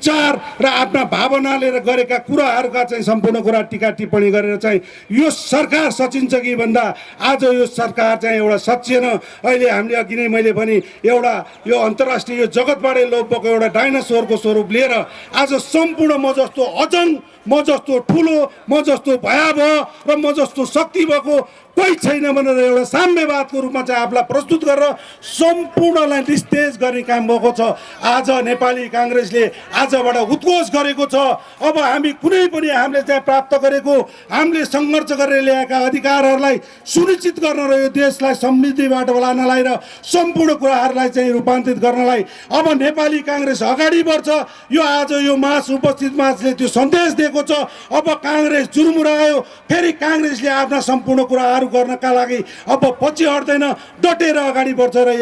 विचार र आफ्ना भावनाले गरेका कुराहरूका चाहिँ सम्पूर्ण कुरा टीका टिप्पणी गरेर चाहिँ यो सरकार सचिन्छ कि भन्दा आज यो सरकार चाहिँ एउटा सचिएन। अहिले हामीले अघि नै मैले भने एउटा यो अन्तर्राष्ट्रिय यो जगतबाटै लोप भएको एउटा डाइनासोरको स्वरूप लिएर आज सम्पूर्ण म जस्तो अजन, म जस्तो ठुलो, म जस्तो भयावह र म जस्तो शक्ति भएको कोही छैन भनेर एउटा साम्यवादको रूपमा चाहिँ आफूलाई प्रस्तुत गरेर सम्पूर्णलाई निस्तेज गर्ने काम भएको छ। आज नेपाली काङ्ग्रेसले आजबाट उद्घोष गरेको छ। अब हामी कुनै पनि हामीले चाहिँ प्राप्त गरेको, हामीले सङ्घर्ष गरेर ल्याएका अधिकारहरूलाई सुनिश्चित गर्न र यो देशलाई समृद्धिबाट लानलाई र सम्पूर्ण कुराहरूलाई चाहिँ रूपान्तरित गर्नलाई अब नेपाली काङ्ग्रेस अगाडि बढ्छ। यो आज यो मास उपस्थित मासले त्यो सन्देश दिएको छ। अब काङ्ग्रेस जुर्मुरायो, फेरि काङ्ग्रेसले आफ्ना सम्पूर्ण कुराहरू गर्नका लागि अब पछि हट्दैन, डटेर अगाडि बढ्छ र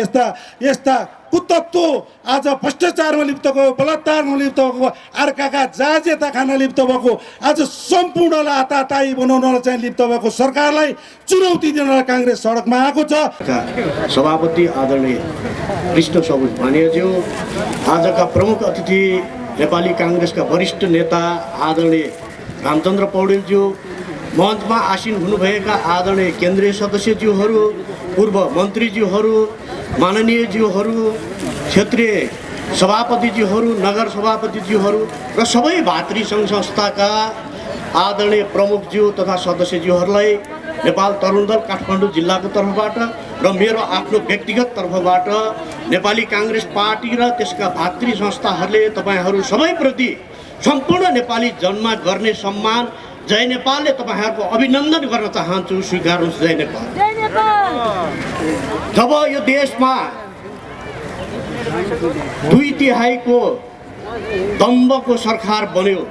यस्ता कुतत्व आज भ्रष्टाचारमा लिप्त भएको, बलात्कारमा लिप्त भएको, अर्काका जाजेता खान लिप्त भएको, आज सम्पूर्णलाई हाताताई बनाउनलाई चाहिँ लिप्त भएको सरकारलाई चुनौती दिन काङ्ग्रेस सडकमा आएको छ। सभापति आदरणीय कृष्ण सबुज भानियाज्यू, आजका प्रमुख अतिथि नेपाली काङ्ग्रेसका वरिष्ठ नेता आदरणीय रामचन्द्र पौडेलज्यू, मञ्चमा आसीन हुनुभएका आदरणीय केन्द्रीय सदस्यज्यूहरू, पूर्व मन्त्रीज्यूहरू, माननीयज्यूहरू, क्षेत्रीय सभापतिज्यूहरू, नगर सभापतिज्यूहरू र सबै भातृ सङ्घ संस्थाका आदरणीय प्रमुखज्यू तथा सदस्यज्यूहरूलाई नेपाल तरुण दल काठमाडौँ जिल्लाको तर्फबाट र मेरो आफ्नो व्यक्तिगत तर्फबाट नेपाली काङ्ग्रेस पार्टी र त्यसका भातृ संस्थाहरूले तपाईँहरू सबैप्रति सम्पूर्ण नेपाली जनमा गर्ने सम्मान जय नेपालले तपाईँहरूको अभिनन्दन गर्न चाहन्छु। स्वीकार्नुहोस्, जय नेपाल। जब यो देशमा 2/3 दम्बको सरकार बन्यो,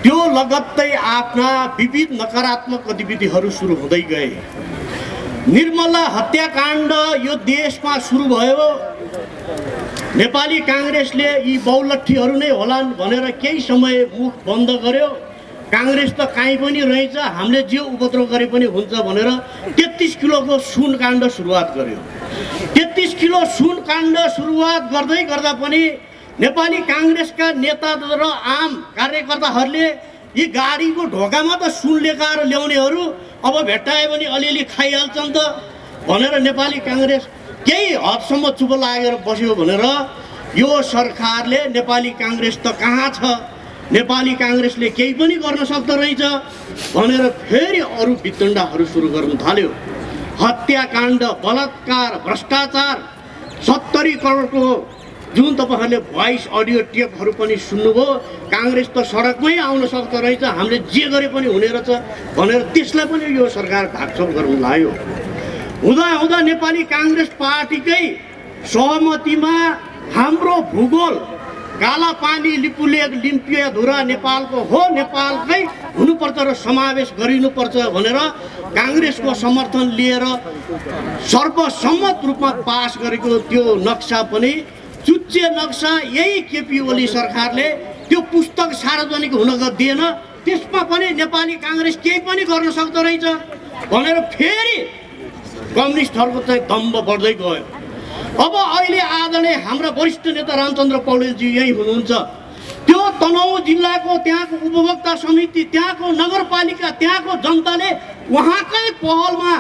त्यो लगत्तै आफ्ना विविध नकारात्मक गतिविधिहरू सुरु हुँदै गए। निर्मला हत्याकाण्ड यो देशमा सुरु भयो। नेपाली काङ्ग्रेसले यी बहुलट्ठीहरू नै होलान् भनेर केही समय मुख बन्द गर्यो। काङ्ग्रेस त काहीँ पनि रहेछ, हामीले जे उपद्रव गरे पनि हुन्छ भनेर 33 किलोको सुन काण्ड सुरुवात गर्यो। 33 किलो सुन काण्ड सुरुवात गर्दै गर्दा पनि नेपाली काङ्ग्रेसका नेता र आम कार्यकर्ताहरूले यी गाडीको ढोकामा त सुन लेखाएर ल्याउनेहरू अब भेट्टायो भने अलिअलि खाइहाल्छन् त भनेर नेपाली काङ्ग्रेस केही हदसम्म चुप लागेर बस्यो भनेर यो सरकारले नेपाली काङ्ग्रेस त कहाँ छ, नेपाली काङ्ग्रेसले केही पनि गर्न सक्दो रहेछ भनेर फेरि अरू वितण्डाहरू सुरु गर्न थाल्यो। हत्याकाण्ड, बलात्कार, भ्रष्टाचार, 70 करोडको जुन तपाईँहरूले भोइस अडियो टेपहरू पनि सुन्नुभयो। काङ्ग्रेस त सडकमै आउन सक्दो रहेछ, हामीले जे गरे पनि हुने रहेछ भनेर त्यसलाई पनि यो सरकार ढाकछोप गर्न लाग्यो। हुँदा नेपाली काङ्ग्रेस पार्टीकै सहमतिमा हाम्रो भूगोल काला पानी लिपुलेक लिम्पियाधुरा नेपालको हो, नेपालकै हुनुपर्छ र समावेश गरिनुपर्छ भनेर काङ्ग्रेसको समर्थन लिएर सर्वसम्मत रूपमा पास गरेको त्यो नक्सा पनि चुच्चे नक्सा यही केपी ओली सरकारले त्यो पुस्तक सार्वजनिक हुन दिएन। त्यसमा पनि नेपाली काङ्ग्रेस केही पनि गर्न सक्दो रहेछ भनेर फेरि कम्युनिस्टहरूको चाहिँ दम्ब बढ्दै गयो। अब अहिले आदरणीय हाम्रा वरिष्ठ नेता रामचन्द्र पौडेलजी यही हुनुहुन्छ। त्यो तनहुँ जिल्लाको त्यहाँको उपभोक्ता समिति, त्यहाँको नगरपालिका, त्यहाँको जनताले उहाँकै पहलमा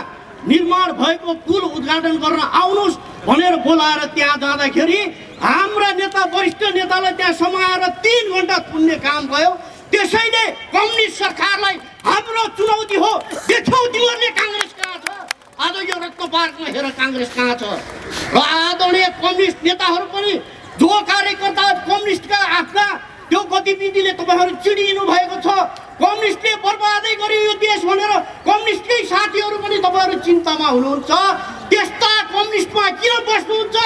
निर्माण भएको पुल उद्घाटन गर्न आउनुहोस् भनेर बोलाएर त्यहाँ जाँदाखेरि हाम्रा नेता वरिष्ठ नेतालाई त्यहाँ समाएर 3 घण्टा थुन्ने काम भयो। त्यसैले कम्युनिस्ट सरकारलाई हाम्रो चुनौती हो, देख्यौ तिमीहरूले काङ्ग्रेस कहाँ छ, आज यो रत्न पार्कमा हेर काङ्ग्रेस कहाँ छ। र आदरणीय कम्युनिस्ट नेताहरू पनि जो कार्यकर्ता कम्युनिस्टका आफ्ना त्यो गतिविधिले तपाईँहरू चिडिनु भएको छ, कम्युनिस्टले बर्बादै गर्यो यो देश भनेर कम्युनिस्टकै साथीहरू पनि तपाईँहरू चिन्तामा हुनुहुन्छ। त्यस्ता कम्युनिस्टमा किन बस्नुहुन्छ?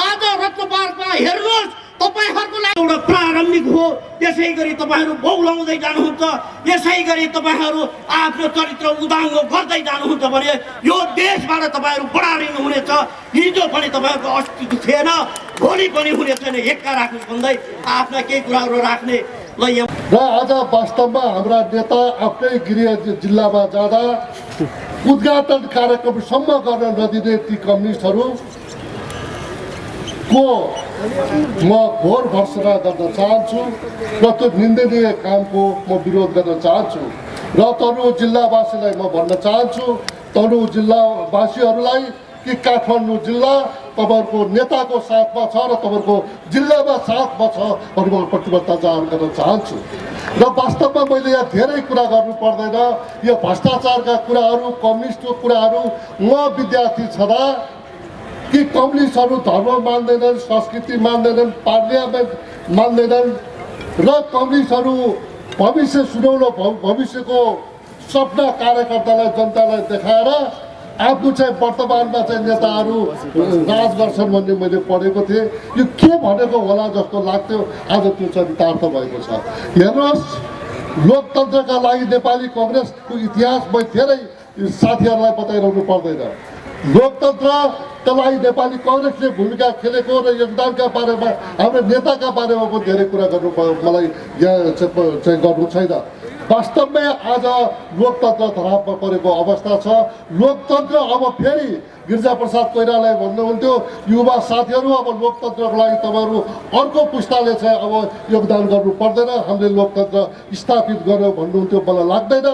आज रत्न पार्कमा हेर्नुहोस्, तपाईँहरूको लागि एउटा प्रारम्भिक हो। त्यसै गरी तपाईँहरू बौलाउँदै जानुहुन्छ, यसै गरी तपाईँहरू आफ्नो चरित्र उदाङ्गो गर्दै जानुहुन्छ भने यो देशबाट तपाईँहरू बढारिनु हुनेछ। हिजो पनि तपाईँहरूको अस्तित्व थिएन, भोलि पनि हुने छैन। एक्का राख्नुहोस् भन्दै आफ्ना केही कुराहरू राख्ने र आज वास्तवमा हाम्रा नेता आफ्नै गृह जिल्लामा जाँदा उद्घाटन कार्यक्रमसम्म गर्न नदिने ती कम्युनिस्टहरूको म घोर भर्सना गर्न चाहन्छु र त्यो निन्दनीय कामको म विरोध गर्न चाहन्छु र तनहुँ जिल्लावासीलाई म भन्न चाहन्छु, तनहुँ जिल्लावासीहरूलाई कि काठमाडौँ जिल्ला तपाईँहरूको नेताको साथमा छ र तपाईँहरूको जिल्लामा साथमा छ भन्ने म प्रतिबद्धता जाहेर गर्न चाहन्छु। र वास्तवमा मैले यहाँ धेरै कुरा गर्नु पर्दैन। यो भ्रष्टाचारका कुराहरू, कम्युनिस्टको कुराहरू म विद्यार्थी छँदा कि कम्युनिस्टहरू धर्म मान्दैनन्, संस्कृति मान्दैनन्, पार्लियामेन्ट मान्दैनन् र कम्युनिस्टहरू भविष्य सुनौलो भविष्यको सपना कार्यकर्तालाई, जनतालाई देखाएर आफ्नो चाहिँ वर्तमानमा चाहिँ नेताहरू राज गर्छन् भन्ने मैले पढेको थिएँ। यो के भनेको होला जस्तो लाग्थ्यो, आज त्यो चरितार्थ भएको छ। हेर्नुहोस्, लोकतन्त्रका लागि नेपाली कङ्ग्रेसको इतिहास म धेरै साथीहरूलाई बताइरहनु पर्दैन। लोकतन्त्रका लागि नेपाली कङ्ग्रेसले भूमिका खेलेको र योगदानका बारेमा, हाम्रो नेताका बारेमा पनि धेरै कुरा गर्नु मलाई यहाँ चाहिँ गर्नु छैन। वास्तवमै आज लोकतन्त्र धरापमा परेको अवस्था छ। लोकतन्त्र अब फेरि गिरिजाप्रसाद कोइरालाले भन्नुहुन्थ्यो, युवा साथीहरू अब लोकतन्त्रको लागि तपाईँहरू अर्को पुस्ताले चाहिँ अब योगदान गर्नु पर्दैन, हामीले लोकतन्त्र स्थापित गर्यो भन्नुहुन्थ्यो। मलाई लाग्दैन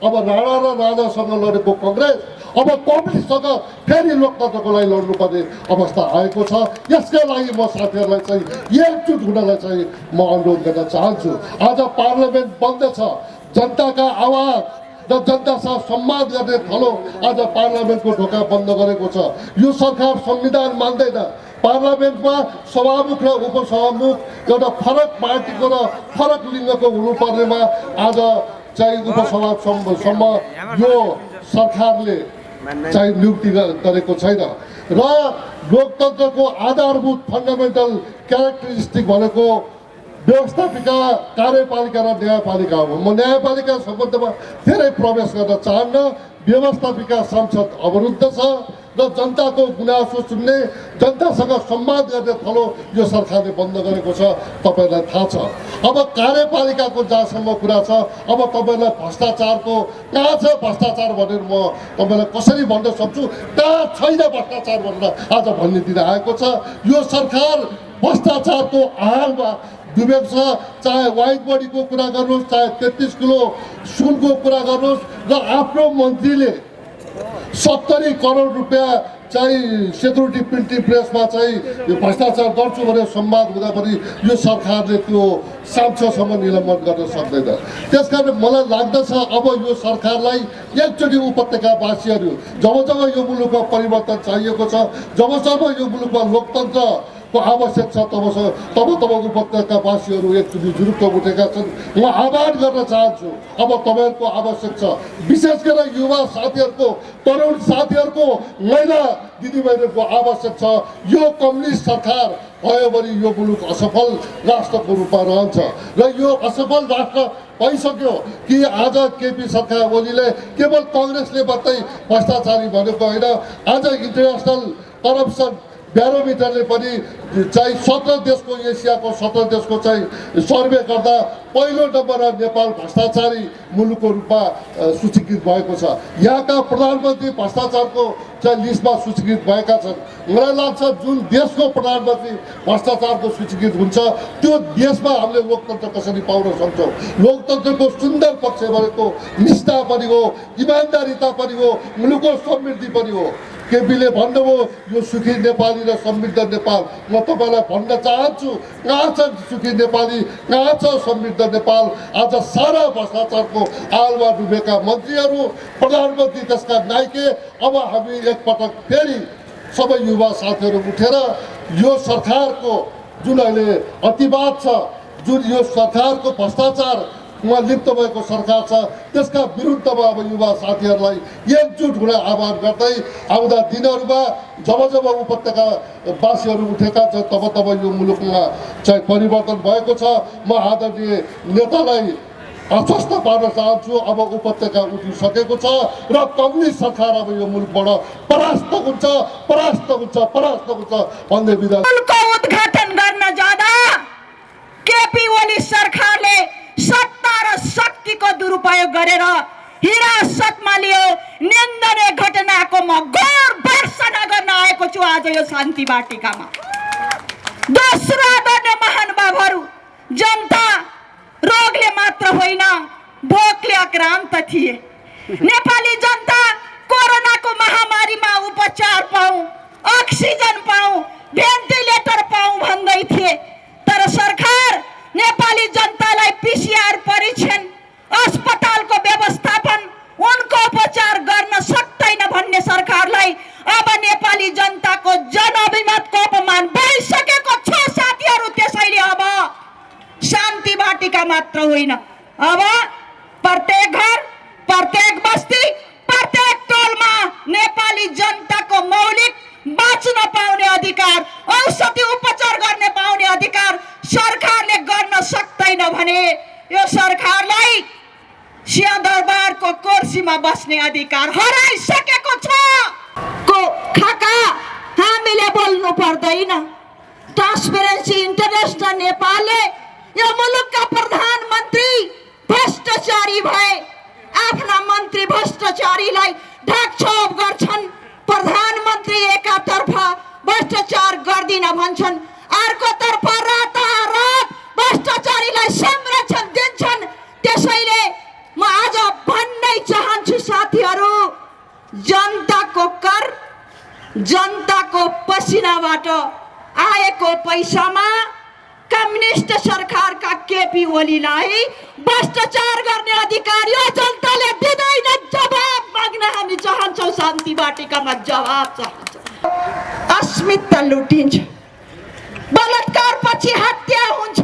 अब राणा र राजासँग लडेको कङ्ग्रेस अब कम्युनिस्टसँग फेरि लोकतन्त्रको लागि लड्नुपर्ने अवस्था आएको छ। यसका लागि म साथीहरूलाई चाहिँ एकजुट हुनलाई चाहिँ म अनुरोध गर्न चाहन्छु। आज पार्लियामेन्ट बन्द छ, जनताका आवाज र जनतासँग संवाद गर्ने थलो आज पार्लियामेन्टको ढोका बन्द गरेको छ। यो सरकार संविधान मान्दैन। पार्लियामेन्टमा सभामुख र उपसभामुख एउटा फरक पार्टीको र फरक लिङ्गको हुनुपर्नेमा आज चाहिँ उपसभासम्म यो सरकारले चाहिँ नियुक्ति गरेको छैन। र लोकतन्त्रको आधारभूत फन्डामेन्टल क्यारेक्टरिस्टिक भनेको व्यवस्थापिका, कार्यपालिका र न्यायपालिका हो। म न्यायपालिका सम्बन्धमा धेरै प्रवेश गर्न चाहन्न। व्यवस्थापिका सांसद अवरुद्ध छ र जनताको गुनासो सुन्ने, जनतासँग संवाद गर्ने थलो यो सरकारले बन्द गरेको छ, तपाईँलाई थाहा छ। अब कार्यपालिकाको जहाँसम्म कुरा छ, अब तपाईँलाई भ्रष्टाचारको कहाँ छ भ्रष्टाचार भनेर म तपाईँलाई कसरी भन्न सक्छु, कहाँ छैन भ्रष्टाचार भनेर आज भनिदिन आएको छ। यो सरकार भ्रष्टाचारको आहालमा डुबेको छ। चाहे वाइट बडीको कुरा गर्नुहोस्, चाहे 33 किलो सुनको कुरा गर्नुहोस्, र आफ्नो मन्त्रीले 70 करोड रुपियाँ चाहिँ सेक्युरिटी प्रिन्टिङ प्रेसमा चाहिँ भ्रष्टाचार गर्छु भनेर संवाद हुँदा पनि यो सरकारले त्यो सांसदसम्म निलम्बन गर्न सक्दैन। त्यसकारण मलाई लाग्दछ अब यो सरकारलाई एकचोटि उपत्यकावासीहरू, जब जब यो मुलुकमा परिवर्तन चाहिएको छ, जबसम्म यो मुलुकमा लोकतन्त्रको आवश्यक छ, तब उपत्यकावासीहरू एकचोटि जुरुक्क उठेका छन्। म आह्वान गर्न चाहन्छु, अब तपाईँहरूको आवश्यक छ, विशेष गरेर युवा साथीहरूको, तरुण साथीहरूको, महिला दिदीबहिनीहरूको आवश्यक छ। यो कम्युनिस्ट सरकार भयो भने यो मुलुक असफल राष्ट्रको रूपमा रहन्छ र यो असफल राष्ट्र भइसक्यो कि आज केपी सरकार ओलीले केवल कङ्ग्रेसले मात्रै भ्रष्टाचारी भनेको होइन, आज इन्टरनेसनल करप्सन ब्यारोमिटरले पनि चाहिँ 17 देशको, एसियाको 17 देशको चाहिँ सर्वे गर्दा पहिलो नम्बरमा नेपाल भ्रष्टाचारी मुलुकको रूपमा सूचीकृत भएको छ। यहाँका प्रधानमन्त्री भ्रष्टाचारको चाहिँ लिस्टमा सूचीकृत भएका छन्। मलाई लाग्छ जुन देशको प्रधानमन्त्री भ्रष्टाचारको सूचीकृत हुन्छ त्यो देशमा हामीले लोकतन्त्र कसरी पाउन सक्छौँ। लोकतन्त्रको सुन्दर पक्ष भनेको निष्ठा पनि हो, इमान्दारिता पनि हो, मुलुकको समृद्धि पनि हो। केपीले भन्नुभयो यो सुखी नेपाली र समृद्ध नेपाल। म तपाईँलाई भन्न चाहन्छु, कहाँ छ सुखी नेपाली, कहाँ छ समृद्ध नेपाल? आज सारा भ्रष्टाचारको आलमा डुबेका मन्त्रीहरू, प्रधानमन्त्री त्यसका नाइके। अब हामी एकपटक फेरि सबै युवा साथीहरू उठेर यो सरकारको जुन अहिले अतिवाद छ, जुन यो सरकारको भ्रष्टाचारमा लिप्त भएको सरकार छ, त्यसका विरुद्धमा अब युवा साथीहरूलाई एकजुट हुन आह्वान गर्दै आउँदा दिनहरूमा जब जब उपत्यकावासीहरू उठेका छन् तब यो मुलुकमा चाहिँ परिवर्तन भएको छ। म आदरणीय नेतालाई आश्वस्त पार्न चाहन्छु, अब उपत्यका उठिसकेको छ र कम्युनिस्ट सरकार अब यो मुलुकबाट परास्त हुन्छ भन्ने विधान उद्घाटन गर्न जाँदा केपी ओली सरकारले सत्ता र शक्तिको दुरुपयोग गरेर हिरासतमा लियो। निन्दनीय घटनाको म घोर भर्त्सना गर्न आएको छु आज यो शान्ति वाटिकामा। दोस्रो आदरणीय महानुभावहरू, जनता रोगले मात्र होइन भोकले आक्रान्त थिए। नेपाली जनता कोरोनाको महामारीमा उपचार पाऊँ, अक्सिजन पाऊँ, भेन्टिलेटर पाऊँ भन्दै थिए। तर सरकार नेपाली जनतालाई PCR परीक्षण, अस्पतालको व्यवस्थापन, उनको उपचार गर्न सक्दैन भन्ने सरकारलाई अब नेपाली जनताको जनअभिमतको अपमान भइसकेको छ साथीहरू। त्यसैले अब शान्ति वाटिका मात्र होइन, अब प्रत्येक घर, प्रत्येक बस्ती, प्रत्येक टोलमा नेपाली जनताको मौलिक बाँच्न पाउने अधिकार, औषधि उपचार गर्ने पाउने अधिकार सरकारले गर्न सक्दैन भने यो सरकारलाई सिंहदरबारको कुर्सीमा बस्ने अधिकार हराइसकेको छ। खाका हामीले बोल्नु पर्दैन। ट्रान्सपेरेन्सी इन्टरनेसनल नेपालले यो मुलुकका प्रधानमन्त्री भ्रष्टाचारी भए, आफ्ना मन्त्री भ्रष्टाचारीलाई ढाकछोप गर्छन्। प्रधानमन्त्री एकातर्फ भ्रष्टाचार गर्दिन भन्छन्, अर्कोतर्फ रातारात भ्रष्टाचारीलाई संरक्षण दिन्छन्। त्यसैले म आज भन्नै चाहन्छु साथीहरू, जनताको कर, जनताको पसिनाबाट आएको पैसामा कम्युनिस्ट सरकारका केपी ओलीलाई भ्रष्टाचार गर्ने अधिकार यो जनताले दिँदैन। जवाब माग्न हामी चाहन्छौँ, शान्ति वाटिकामा जवाब चाहन्छौँ। अस्मिता लुटिन्छ, बलात्कार पछि हत्या हुन्छ।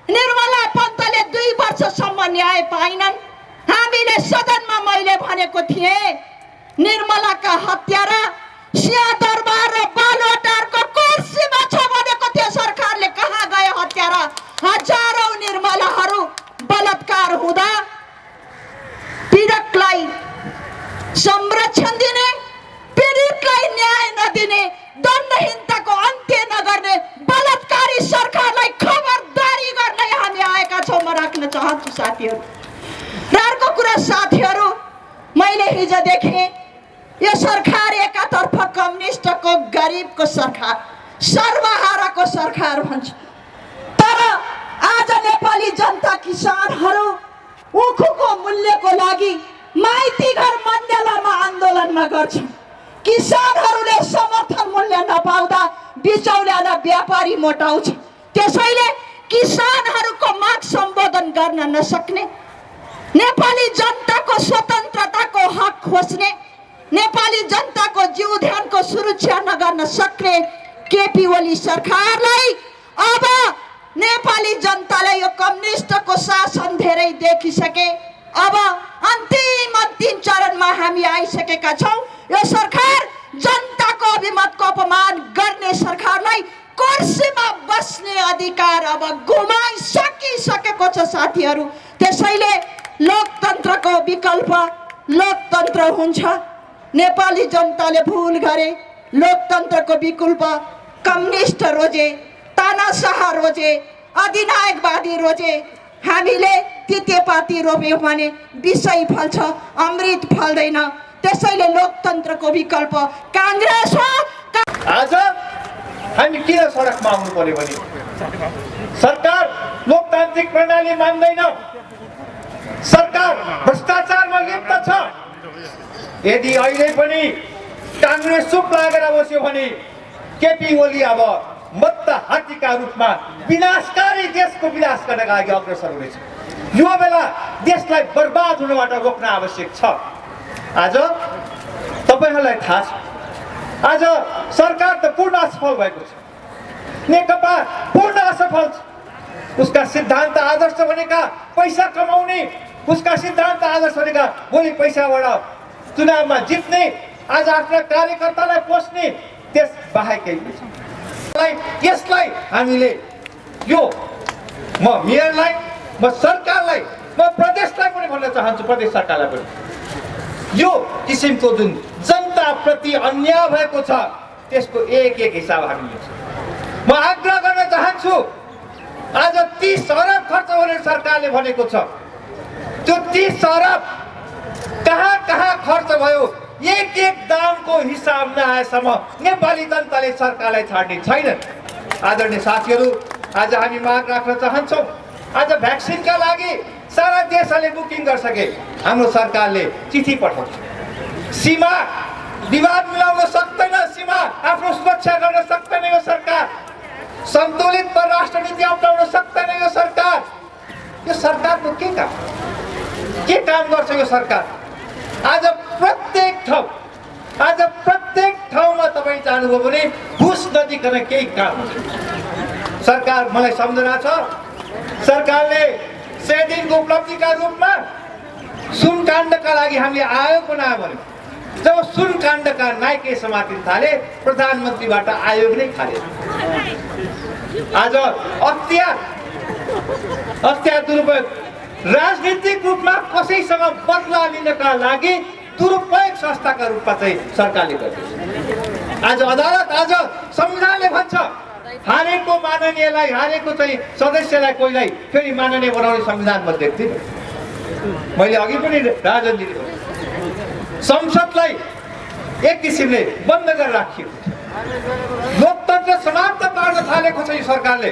निर्मला पन्तले 2 वर्षसम्म न्याय पाइनन्। हामीले सदनमा मैले भनेको थिएँ, निर्मलाका हत्यारा सिंहदरबार र बालुवाटारको कुर्सीमा छ भनेको थियो। सरकारले कहाँ गए हत्यारा? हजारौं निर्मलाहरू बलात्कार हुँदा पीडकलाई संरक्षण दिने, पीडितलाई न्याय नदिने, दण्डहीनताको अन्त्य नगर्ने बलात्कारी सरकारलाई खबरदारी गर्दै हामी आएका छौँ। म राख्न चाहन्छु साथीहरू। र अर्को कुरा साथीहरू, मैले हिजो देखेँ यो सरकार एकातर्फ कम्युनिस्टको गरिबको सरकार, सर्वहाराको सरकार भन्छ, तर आज नेपाली जनता किसानहरू उखुको मूल्यको लागि माइती घर मण्डलामा आन्दोलनमा गर्छन्। किसानहरूले समर्थन मूल्य नपाउँदा बिचौलिया र व्यापारी मोटाउँछ। त्यसैले किसानहरूको माग सम्बोधन गर्न नसक्ने, नेपाली जनताको स्वतन्त्रताको हक खोज्ने, नेपाली जनताको जीवध्यानको सुरक्षा नगर्न सक्ने केपी ओली सरकारलाई अब नेपाली जनतालाई यो कम्युनिस्टको शासन धेरै देखिसके। अब अन्तिम चरणमा हामी आइसकेका छौँ। यो सरकार जनताको अभिमतको अपमान गर्ने सरकारलाई कुर्सीमा बस्ने अधिकार अब गुमाइसकिसकेको छ साथीहरू। त्यसैले लोकतन्त्रको विकल्प लोकतन्त्र हुन्छ। नेपाली जनताले भुल गरे, लोकतन्त्रको विकल्प कम्युनिस्ट रोजे, तानाशाह रोजे, अधिनायकवादी रोजे। हामीले तितेपाती रोप्यौँ भने विषय फल्छ, अमृत फल्दैन। त्यसैले लोकतन्त्रको विकल्प काङ्ग्रेस हो। आज हामी किन सडकमा आउनु पर्यो भने सरकार लोकतान्त्रिक प्रणाली मान्दैन, सरकार भ्रष्टाचारमा लिप्त छ। यदि अहिले पनि काङ्ग्रेस चुप लागेर बस्यो भने केपी ओली अब मत्त हात्तीका रूपमा विनाशकारी देशको विनाश गर्नका लागि अग्रसर हुनेछ। यो बेला देशलाई बर्बाद हुनबाट रोक्न आवश्यक छ। आज तपाईहरूलाई थाहा छ, आज सरकार त पूर्ण असफल भएको छ, नेकपा पूर्ण असफल छ। उसका सिद्धान्त आदर्श भनेका पैसा कमाउने, उसका सिद्धान्त आदर्श भनेका भोलि पैसाबाट चुनावमा जित्ने, आज आफ्ना कार्यकर्तालाई पोस्ने, त्यस बाहेक केही छैन। यसलाई हामीले यो म मेयरलाई, म सरकारलाई, म प्रदेशलाई पनि भन्न चाहन्छु, प्रदेश सरकारलाई पनि यो किसिमको जुन जनताप्रति अन्याय भएको छ त्यसको एक हिसाब हामी लिन्छौँ। म आग्रह गर्न चाहन्छु, आज 30 अरब खर्च गर्ने सरकारले भनेको छ, त्यो 30 अरब कहाँ कहाँ खर्च भयो एक दामको हिसाब नआएसम्म नेपाली जनताले सरकारलाई छाड्ने छैन। आदरणीय साथीहरू, आज हामी माग राख्न चाहन्छौँ, आज भ्याक्सिनका लागि सारा देशले बुकिङ गरिसके, हाम्रो सरकारले चिठी पठाउँछ। सीमा विवाद मिलाउन सक्दैन, सीमा आफ्नो सुरक्षा गर्न सक्दैन यो सरकार, सन्तुलित परराष्ट्र नीति अप्नाउन सक्दैन यो सरकार। यो सरकारको के काम गर्छ यो सरकार? आज प्रत्येक ठाउँमा तपाईँ जानुभयो भने घुस नदिकन केही काम हुन्छ। सरकार, मलाई सम्झना छ, सरकारले 100 दिनको उपलब्धिका रूपमा सुनकाण्डका लागि हामीले आयोग बनायो भने जब सुनकाण्डका नायके समातिन थाले, प्रधानमन्त्रीबाट आयोग नै खाले। आज अख्तियार दुरुपयोग, राजनीतिक रूपमा कसैसँग बदला लिनका लागि दुरुपयोग संस्थाका रूपमा चाहिँ सरकारले गर्छ। आज अदालत, आज संविधानले भन्छ हारेको माननीयलाई, हारेको चाहिँ सदस्यलाई कोहीलाई फेरि माननीय बनाउने संविधानमा देख्दिनँ। मैले अघि पनि राजनजीले संसदलाई एक किसिमले बन्द गरेर राखिएको छ। लोकतन्त्र समाप्त पार्न थालेको छ यो सरकारले।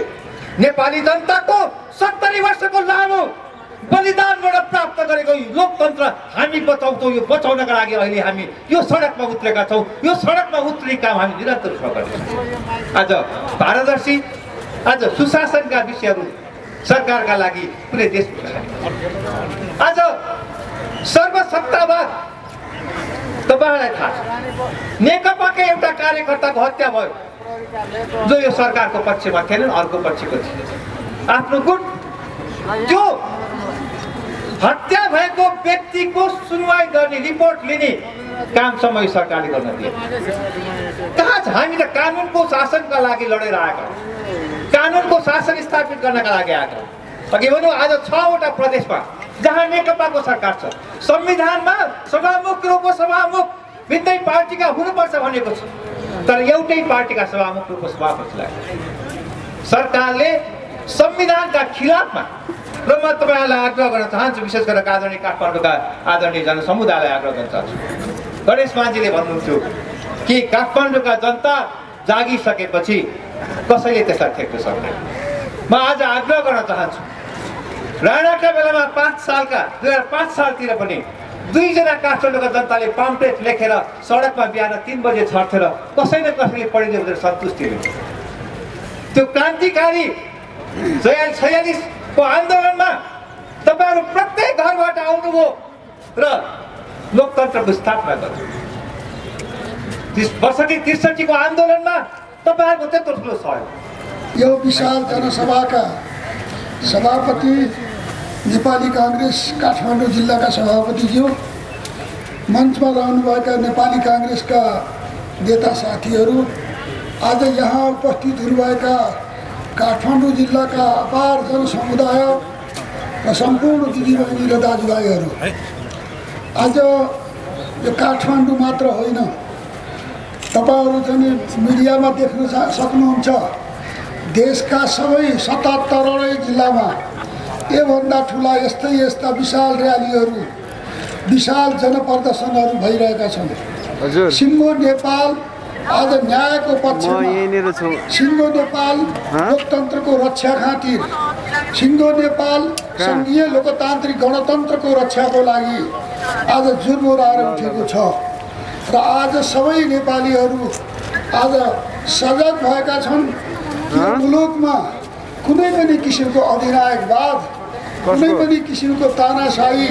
नेपाली जनताको 70 वर्षको लामो बलिदानबाट प्राप्त गरेको लोकतन्त्र हामी बचाउँछौँ। यो बचाउनका लागि अहिले हामी यो सडकमा उत्रेका छौँ। यो सडकमा उत्रिने काम हामी निरन्तर रूपमा गर्छौँ। आज पारदर्शी, आज सुशासनका विषयहरू सरकारका लागि पुरै देशमा आज सर्वसत्तावाद, तपाईँहरूलाई थाहा छ, नेकपाकै एउटा कार्यकर्ताको हत्या भयो जो यो सरकारको पक्षमा थिएनन्, अर्को पक्षको थिए। आफ्नो गुट, त्यो हत्या भएको व्यक्तिको सुनवाई गर्ने, रिपोर्ट लिने कामसम्म यो सरकारले गर्न दिए। कहाँ छ? हामी त कानुनको शासनका लागि लडेर आएका, कानुनको शासन स्थापित गर्नका लागि आएका। अघि भनौँ, आज 6 वटा प्रदेशमा जहाँ नेकपाको सरकार छ, संविधानमा सभामुख र उपसभामुख भिन्दै पार्टीका हुनुपर्छ भनेको छ, तर एउटै पार्टीका सभामुख र उपसभामुखलाई सरकारले संविधानका खिलाफमा। र म तपाईँहरूलाई आग्रह गर्न चाहन्छु, विशेष गरेर आदरणीय काठमाडौँका आदरणीय जनसमुदायलाई आग्रह गर्न चाहन्छु। गणेश माझीले भन्नुहुन्थ्यो कि काठमाडौँका जनता जागिसकेपछि कसैले त्यसलाई ठेक्न सक्दैन। म आज आग्रह गर्न चाहन्छु, राणाका बेलामा 2005 सालतिर पनि 2 जना काठमाडौँका जनताले पम्पलेट लेखेर सडकमा बिहान 3 बजे छर्थेर कसै न कसैले पढिदियो भनेर सन्तुष्टि लिन्छ। त्यो क्रान्तिकारी 46 को आन्दोलनमा तपाईँहरू प्रत्येक घरबाट आउनुभयो र लोकतन्त्रको स्थापना गर्नु। 63 को आन्दोलनमा तपाईँहरूको त्यत्रो ठुलो सहयोग। यो विशाल जनसभाका सभापति, नेपाली काङ्ग्रेस काठमाडौँ जिल्लाका सभापतिज्यू, मञ्चमा रहनुभएका नेपाली काङ्ग्रेसका नेता साथीहरू, आज यहाँ उपस्थित हुनुभएका काठमाडौँ जिल्लाका अपार जनसमुदाय र सम्पूर्ण दिदीबहिनी र दाजुभाइहरू, आज यो काठमाडौँ मात्र होइन, तपाईँहरू चाहिँ मिडियामा देख्न सक्नुहुन्छ, देशका सबै 77वटै जिल्लामा योभन्दा ठुला यस्ता विशाल र्यालीहरू, विशाल जनप्रदर्शनहरू भइरहेका छन्। सिङ्गो नेपाल आज न्यायको पक्षमा, सिङ्गो नेपाल लोकतन्त्रको रक्षा खातिर, सिङ्गो नेपाल सङ्घीय लोकतान्त्रिक गणतन्त्रको रक्षाको लागि आज जुर्मुराएर उठेको छ। र आज सबै नेपालीहरू आज सजग भएका छन् कि मुलुकमा कुनै पनि किसिमको अधिनायकवाद, कुनै पनि किसिमको तानाशाही,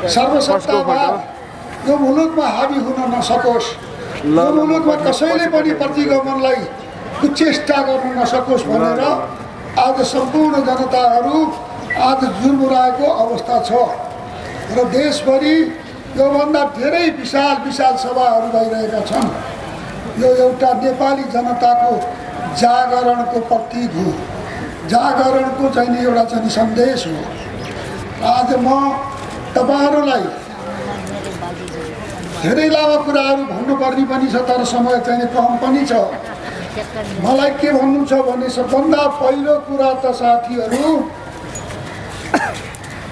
सर्वसत्तावाद यो मुलुकमा हाबी हुन नसकोस्, यो मुलुकमा कसैले पनि प्रतिगमनलाई कुचेष्टा गर्न नसकोस् भनेर आज सम्पूर्ण जनताहरू आज जुर्मुराएको अवस्था छ। र देशभरि योभन्दा धेरै विशाल सभाहरू भइरहेका छन्। यो एउटा नेपाली जनताको जागरणको प्रतीक हो, जागरणको चाहिँ एउटा चाहिँ सन्देश हो। आज म तपाईँहरूलाई धेरै लामो कुराहरू भन्नुपर्ने पनि छ, तर समय चाहिँ कम पनि छ। मलाई के भन्नु छ भने सबभन्दा पहिलो कुरा त साथीहरू,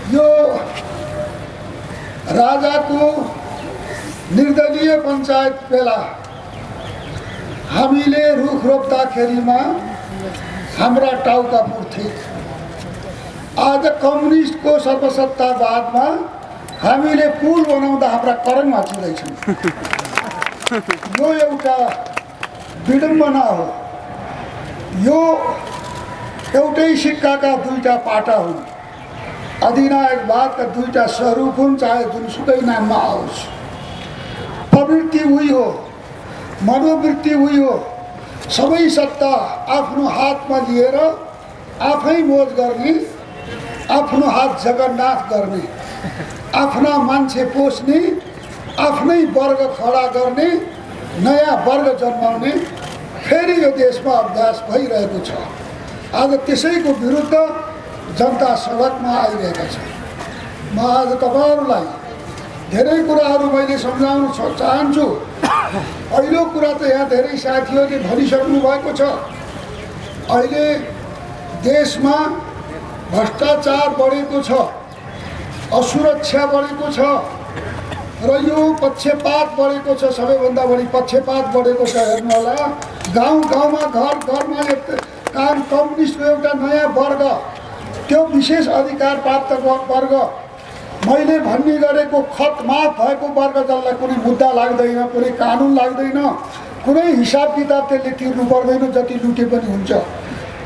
यो राजाको निर्दलीय पञ्चायत बेला हामीले रुख रोप्दाखेरिमा हाम्रा टाउका पुर्थे। आज कम्युनिस्टको सर्वसत्तावादमा हामीले पुल बनाउँदा हाम्रा करङ भाँचिँदैछन्। यो एउटा विडम्बना हो। यो एउटै सिक्काका दुईटा पाटा हुन्। अधिनायकवादका दुईटा स्वरूप हुन्, चाहे जुनसुकै नाममा आओस्। प्रवृत्ति उही हो, मनोवृत्ति उही हो। सबै सत्ता आफ्नो हातमा लिएर आफै मोज गर्ने, आफ्नो हात जगन्नाथ गर्ने, आफ्ना मान्छे पोस्ने, आफ्नै वर्ग खडा गर्ने, नयाँ वर्ग जन्माउने फेरि यो देशमा अभ्यास भइरहेको छ। आज त्यसैको विरुद्ध जनता सडकमा आइरहेका छन्। म आज तपाईँहरूलाई धेरै कुराहरू मैले सम्झाउन चाहन्छु। पहिलो कुरा त यहाँ धेरै साथीहरूले भनिसक्नु भएको छ। अहिले देशमा भ्रष्टाचार बढेको छ, असुरक्षा बढेको छ र यो पक्षपात बढेको छ। सबैभन्दा बढी पक्षपात बढेको छ। हेर्नु होला, गाउँ गाउँमा घर घरमा काम कम्युनिस्टको एउटा नयाँ वर्ग, त्यो विशेष अधिकार प्राप्त वर्ग, मैले भन्ने गरेको खत माफ भएको वर्ग, जसलाई कुनै मुद्दा लाग्दैन, कुनै कानुन लाग्दैन, कुनै हिसाब किताब त्यसले तिर्नु पर्दैन, जति लुटे पनि हुन्छ।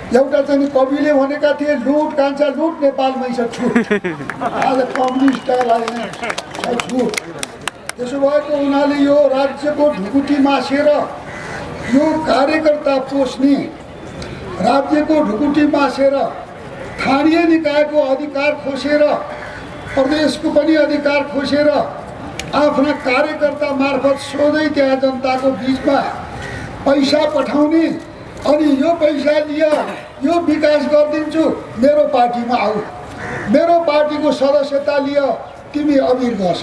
एउटा चाहिँ कविले भनेका थिए, लुट कान्छा लुट, नेपालमै छ छुट। आज कम्युनिस्टलाई छ छुट। त्यसो भएको हुनाले यो राज्यको ढुकुटी मासेर, यो कार्यकर्ता पोस्ने, राज्यको ढुकुटी मासेर, स्थानीय निकायको अधिकार खोसेर, प्रदेशको पनि अधिकार खोसेर, आफ्ना कार्यकर्ता मार्फत सोझै त्यहाँ जनताको बिचमा पैसा पठाउने, अनि यो पैसा लियो, यो विकास गरिदिन्छु, मेरो पार्टीमा आऊ, मेरो पार्टीको सदस्यता लियो, तिमी अमिर गर्छ।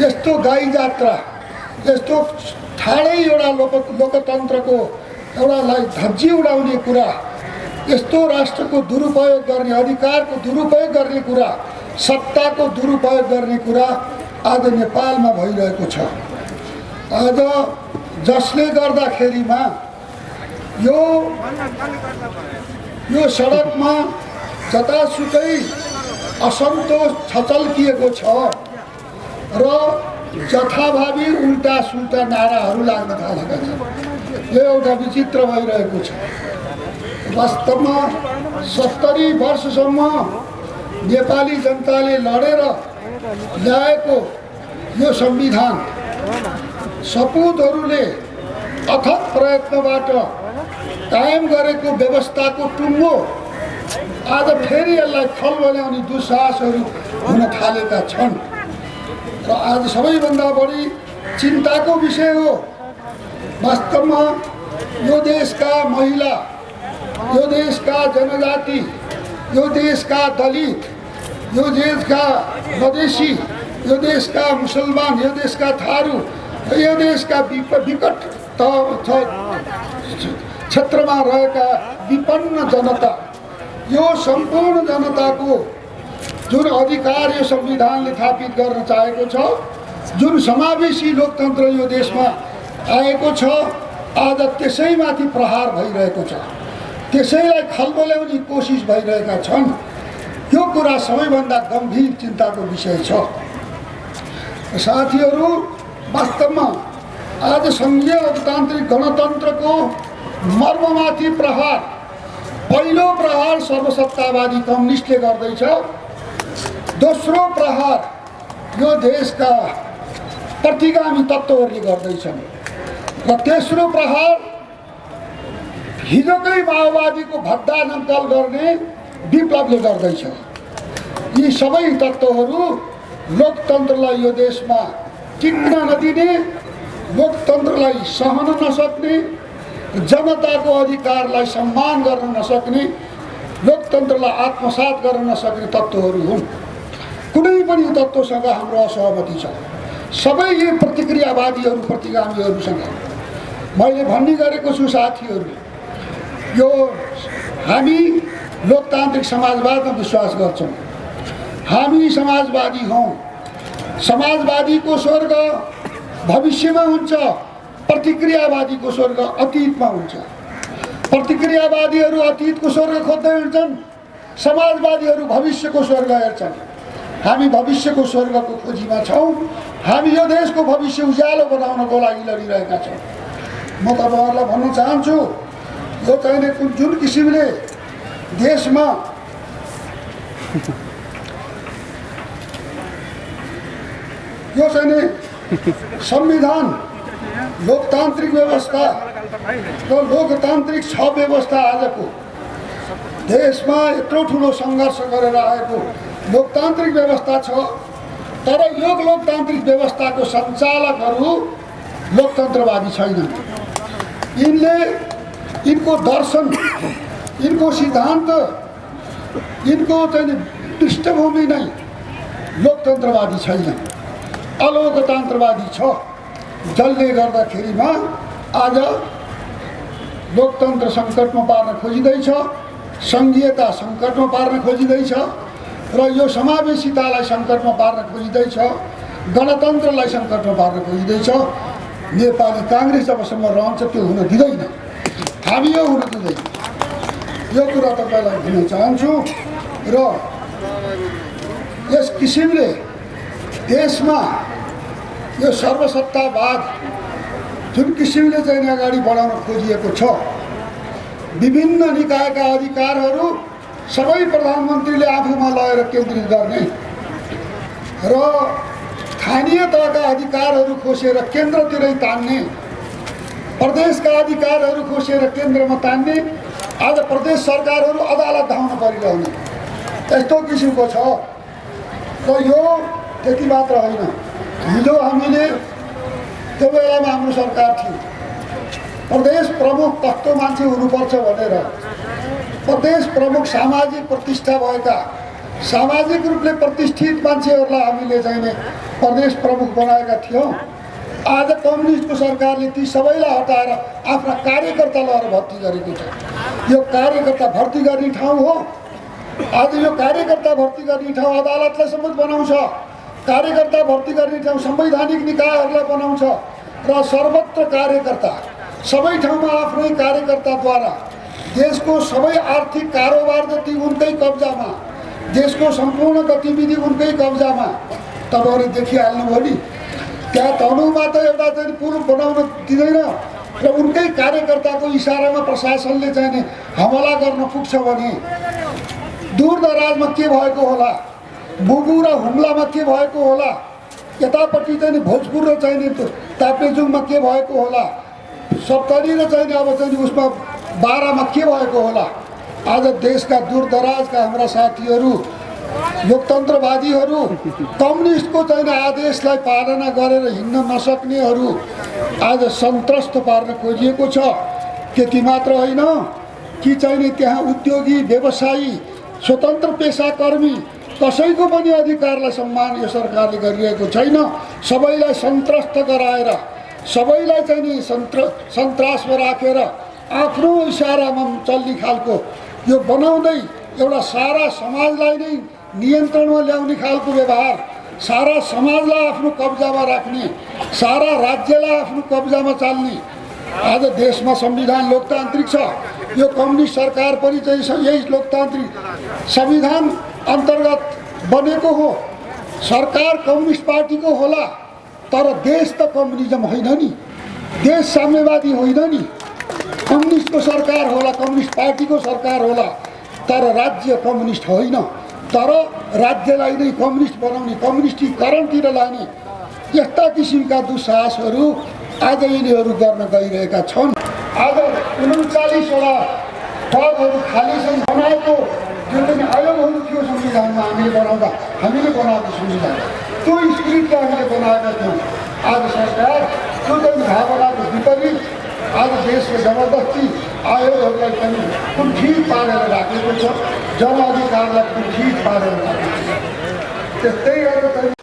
यस्तो गाई जात्रा, यस्तो ठाडै एउटा लोकतन्त्रको एउटालाई धज्जी उडाउने कुरा, यस्तो राष्ट्रको दुरुपयोग गर्ने, अधिकारको दुरुपयोग गर्ने कुरा, सत्ताको दुरुपयोग गर्ने कुरा आज नेपालमा भइरहेको छ। आज जसले गर्दाखेरिमा यो सडकमा जतासुकै असन्तोष छचल्किएको छ र जथाभावी उल्टा सुल्टा नाराहरू लाग्न थालेका छन्। यो एउटा विचित्र भइरहेको छ। वास्तवमा 70 वर्षसम्म नेपाली जनताले लडेर ल्याएको यो संविधान, सपुतहरूले अथक प्रयत्नबाट कायम गरेको व्यवस्थाको टुङ्गो आज फेरि यसलाई खलबल्याउने दुस्साहसहरू हुन थालेका छन्। र आज सबैभन्दा बढी चिन्ताको विषय हो, वास्तवमा यो देशका महिला, यो देशका जनजाति, यो देशका दलित, यो देशका मधेसी, यो देशका मुसलमान, यो देशका थारू, यो देशका विकट क्षेत्रमा रहेका विपन्न जनता, यो सम्पूर्ण जनताको जुन अधिकार यो संविधानले स्थापित गर्न चाहेको छ, जुन समावेशी लोकतन्त्र यो देशमा आएको छ, आज त्यसैमाथि प्रहार भइरहेको छ, त्यसैलाई खलबल्याउने कोसिस भइरहेका छन्। यो कुरा सबैभन्दा गम्भीर चिन्ताको विषय छ। साथीहरू, वास्तवमा आज सङ्घीय लोकतान्त्रिक गणतन्त्रको मर्ममाथि प्रहार, पहिलो प्रहार सर्वसत्तावादी कम्युनिस्टले गर्दैछ, दोस्रो प्रहार यो देशका प्रतिगामी तत्त्वहरूले गर्दैछन्, र तेस्रो प्रहार हिजोकै माओवादीको भद्दा नक्कल गर्ने विप्लवले गर्दैछ। यी सबै तत्त्वहरू लोकतन्त्रलाई यो देशमा टिक्न नदिने, लोकतन्त्रलाई सहन नसक्ने, जनताको अधिकारलाई सम्मान गर्न नसक्ने, लोकतन्त्रलाई आत्मसात गर्न नसक्ने तत्त्वहरू हुन्। कुनै पनि तत्त्वसँग हाम्रो असहमति छ, सबै यी प्रतिक्रियावादीहरू, प्रतिगामीहरूसँग। मैले भन्ने गरेको छु साथीहरू, यो हामी लोकतान्त्रिक समाजवादमा विश्वास गर्छौँ, हामी समाजवादी हौँ। समाजवादीको स्वर्ग भविष्यमा हुन्छ, प्रतिक्रियावादीको स्वर्ग अतीतमा हुन्छ। प्रतिक्रियावादीहरू अतीतको स्वर्ग खोज्दै हिँड्छन्, समाजवादीहरू भविष्यको स्वर्ग हेर्छन्। हामी भविष्यको स्वर्गको खोजीमा छौँ। हामी यो देशको भविष्य उज्यालो बनाउनको लागि लडिरहेका छौँ। म तपाईँहरूलाई भन्न चाहन्छु, यो चाहिने जुन किसिमले देशमा यो चाहिने संविधान, लोकतान्त्रिक व्यवस्था र लोकतान्त्रिक छ व्यवस्था आजको देशमा यत्रो ठुलो सङ्घर्ष गरेर आएको लोकतान्त्रिक व्यवस्था छ, तर यो लोकतान्त्रिक व्यवस्थाको सञ्चालकहरू लोकतन्त्रवादी छैनन्। यिनको दर्शन, यिनको सिद्धान्त, यिनको चाहिँ पृष्ठभूमि नै लोकतन्त्रवादी छैन, अलोकतन्त्रवादी छ। जसले गर्दाखेरिमा आज लोकतन्त्र सङ्कटमा पार्न खोजिँदैछ, सङ्घीयता सङ्कटमा पार्न खोजिँदैछ र यो समावेशितालाई सङ्कटमा पार्न खोजिँदैछ, गणतन्त्रलाई सङ्कटमा पार्न खोजिँदैछ। नेपाली काङ्ग्रेस जबसम्म रहन्छ त्यो हुन दिँदैन, हामी यो हुन दिँदैन। यो कुरा तपाईँलाई भन्न चाहन्छु। र यस किसिमले देशमा यो सर्वसत्तावाद जुन किसिमले चाहिँ अगाडि बढाउन खोजिएको छ, विभिन्न निकायका अधिकारहरू सबै प्रधानमन्त्रीले आफूमा लगेर केन्द्रित गर्ने र स्थानीय तहका अधिकारहरू खोसेर केन्द्रतिरै तान्ने, प्रदेशका अधिकारहरू खोसेर केन्द्रमा तान्ने, आज प्रदेश सरकारहरू अदालत धाउन परिरहने यस्तो किसिमको छ। र यो त्यति मात्र होइन, हिजो हामीले त्यो बेलामा हाम्रो सरकार थियो, प्रदेश प्रमुख कस्तो मान्छे हुनुपर्छ भनेर प्रदेश प्रमुख सामाजिक प्रतिष्ठा भएका, सामाजिक रूपले प्रतिष्ठित मान्छेहरूलाई हामीले चाहिँ प्रदेश प्रमुख बनाएका थियौँ। आज कम्युनिस्टको सरकारले ती सबैलाई हटाएर आफ्ना कार्यकर्ता लगाएर भर्ती गरेको छ। यो कार्यकर्ता भर्ती गर्ने ठाउँ हो। आज यो कार्यकर्ता भर्ती गर्ने ठाउँ अदालतलाई समेत बनाउँछ, कार्यकर्ता भर्ती गर्ने ठाउँ संवैधानिक निकायहरूलाई बनाउँछ र सर्वत्र कार्यकर्ता सबै ठाउँमा आफ्नै कार्यकर्ताद्वारा देशको सबै आर्थिक कारोबार जति उनकै कब्जामा, देशको सम्पूर्ण गतिविधि उनकै कब्जामा। तपाईँहरूले देखिहाल्नुभयो नि, त्यहाँ तनहुमा त एउटा चाहिँ पुल बनाउन दिँदैन र उनकै कार्यकर्ताको इसारामा प्रशासनले चाहिँ हमला गर्न पुग्छ भने दूरदराजमा के भएको होला, बुगु र हुम्लामा के भएको होला, यतापट्टि चाहिँ भोजपुर र चाहिँ ताप्लेजुङमा के भएको होला, सप्तरी र चाहिँ अब चाहिँ उसमा बारामा के भएको होला। आज देशका दूरदराजका हाम्रा साथीहरू, लोकतन्त्रवादीहरू, कम्युनिस्टको चाहिँ आदेशलाई पालना गरेर हिँड्न नसक्नेहरू आज सन्त्रस्त पार्न खोजिएको छ। त्यति मात्र होइन कि चाहिँ त्यहाँ उद्योगी, व्यवसायी, स्वतन्त्र पेसाकर्मी कसैको पनि अधिकारलाई सम्मान यो सरकारले गरिरहेको छैन। सबैलाई सन्त्रस्त गराएर, सबैलाई चाहिँ नि सन्तासमा राखेर आफ्नो इसारामा चल्ने खालको यो बनाउँदै एउटा सारा समाजलाई नै नियन्त्रणमा ल्याउने खालको व्यवहार, सारा समाजलाई आफ्नो कब्जामा राख्ने, सारा राज्यलाई आफ्नो कब्जामा चाल्ने। आज देशमा संविधान लोकतान्त्रिक छ, यो कम्युनिस्ट सरकार पनि चाहिँ यही लोकतान्त्रिक संविधान अन्तर्गत बनेको हो। सरकार कम्युनिस्ट पार्टीको होला, तर देश त कम्युनिजम होइन नि, देश साम्यवादी होइन नि। कम्युनिस्टको सरकार होला, कम्युनिस्ट पार्टीको सरकार होला, तर राज्य कम्युनिस्ट होइन। तर राज्यलाई नै कम्युनिस्ट बनाउने, कम्युनिस्टीकरणतिर लाने यस्ता किसिमका दुस्साहसहरू आज यिनीहरू गर्न गइरहेका छन्। आज 39वटा पदहरू खाली छन्। बनाएको जुन पनि आयोगहरू थियो संविधानमा हामीले बनाएको संविधान, त्यो स्क्रिप्टले हामीले बनाएका थियौँ। आज सरकार त्यो चाहिँ भावनाको विपरीत आज देशको जबरजस्ती आयोगहरूलाई पनि कुण्ठित पारेर राखेको छ, जनअधिकारलाई कुण्ठित पारेर राखेको छ। त्यस्तै गरेर